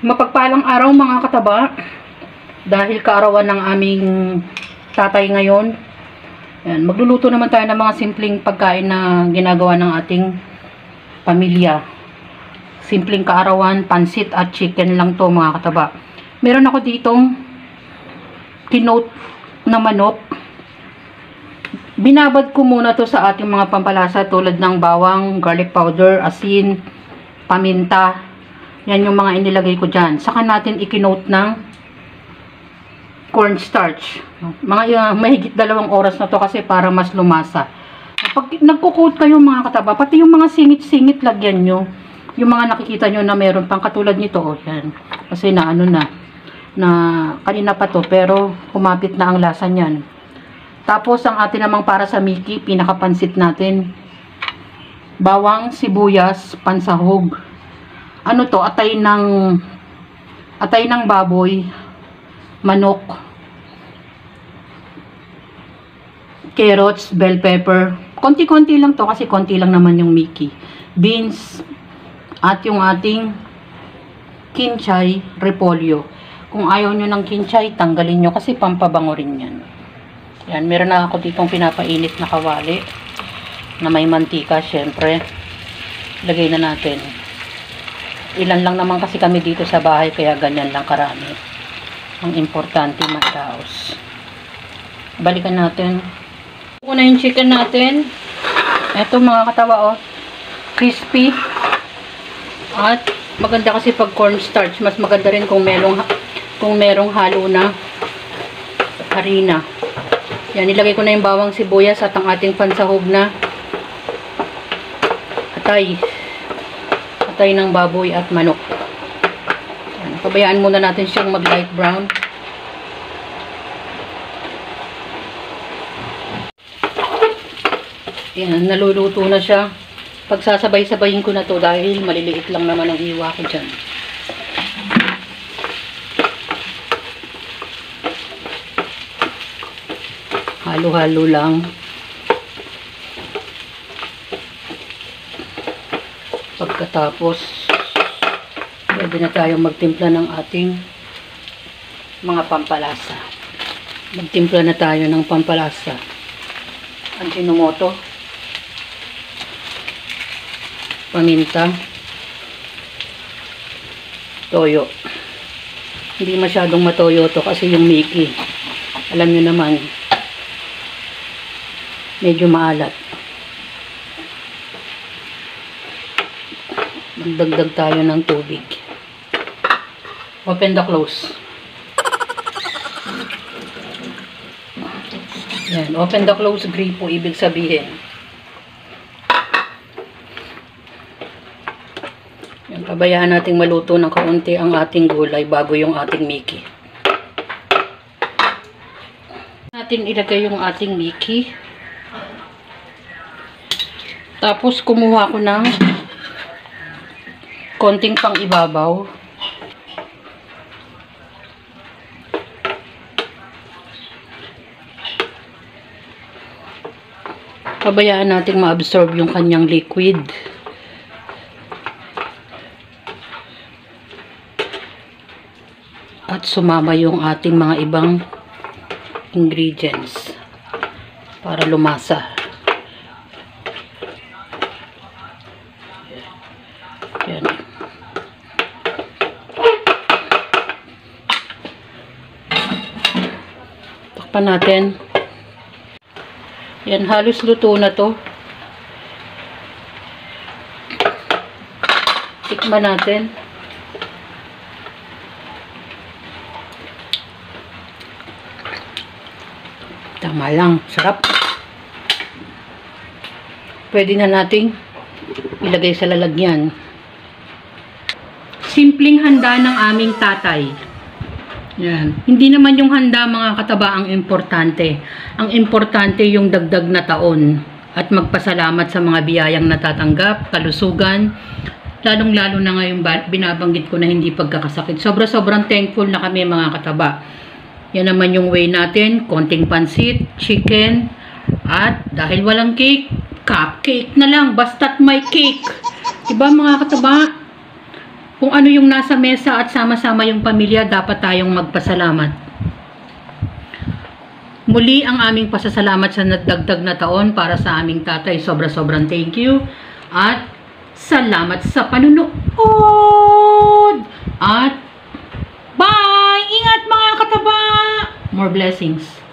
Mapagpalang araw mga kataba. Dahil kaarawan ng aming tatay ngayon. Yan, magluluto naman tayo ng mga simpleng pagkain na ginagawa ng ating pamilya. Simpleng kaarawan, pansit at chicken lang to mga kataba. Meron ako ditong tinote na manok. Binabad ko muna to sa ating mga pampalasa tulad ng bawang, garlic powder, asin, paminta. Yan yung mga inilagay ko dyan. Saka natin ikinote ng cornstarch. Mga mahigit 2 oras na to kasi para mas lumasa. Pag nagko-coat kayo mga kataba, pati yung mga singit-singit lagyan nyo. Yung mga nakikita nyo na meron pang katulad nito. Oh, yan. Kasi na ano na kanina pa to pero humapit na ang lasa niyan. Tapos ang atin namang para sa Mickey, pinakapansit natin. Bawang, sibuyas, pansahog. Ano to? Atay ng baboy, manok, carrots, bell pepper. Konti-konti lang to kasi konti lang naman yung Mickey. Beans at yung ating kinchay, repolyo. Kung ayaw nyo ng kinchay, tanggalin nyo kasi pampabango rin yan. Yan, meron na ako ditong pinapainit na kawali na may mantika, syempre. Lagay na natin. Ilan lang naman kasi kami dito sa bahay, kaya ganyan lang karami. Ang importante, mataos. Balikan natin. Ito na yung chicken natin. Ito mga katawa, oh. Crispy. At maganda kasi pag cornstarch. Mas maganda rin kung merong halo na harina. Yan, nilagay ko na yung bawang, sibuyas at ang ating pansahog na atay ng baboy at manok. Yan, pabayaan muna natin siyang mag light brown. Yan, naluluto na siya. Pagsasabay-sabayin ko na to dahil maliliit lang naman ang iwa ko dyan. Halo-halo lang. Pagkatapos, pwede na tayong magtimpla ng ating mga pampalasa. Magtimpla na tayo ng pampalasa. Ajinomoto, paminta, toyo. Hindi masyadong matoyo to kasi yung Mickey, alam nyo naman, medyo maalat. Magdagdag tayo ng tubig. Open the close. Yan, open the close gripo, ibig sabihin. Yan, pabayaan nating maluto ng kaunti ang ating gulay bago yung ating Mickey. Natin ilagay yung ating Mickey. Tapos kumuha ko ng konting pang ibabaw. Pabayaan natin ma-absorb yung kanyang liquid. At sumama yung ating mga ibang ingredients para lumasa. Yan. Takpan natin. Yan, halos luto na to. Tikman natin. Tama lang, sarap. Pwede na nating ilagay sa lalagyan. Simpleng handa ng aming tatay. Yan. Hindi naman yung handa mga kataba ang importante. Ang importante yung dagdag na taon at magpasalamat sa mga biyayang natatanggap, kalusugan, lalong-lalo na ngayon binabanggit ko na hindi pagkakasakit. Sobrang thankful na kami mga kataba. Yan naman yung way natin, konting pansit, chicken, at dahil walang cake, cupcake na lang, basta't may cake. Diba mga kataba? kung ano yung nasa mesa at sama-sama yung pamilya, dapat tayong magpasalamat. Muli ang aming pasasalamat sa nadagdag na taon para sa aming tatay. Sobra-sobrang thank you. At salamat sa panunood. At bye! Ingat mga kataba! More blessings.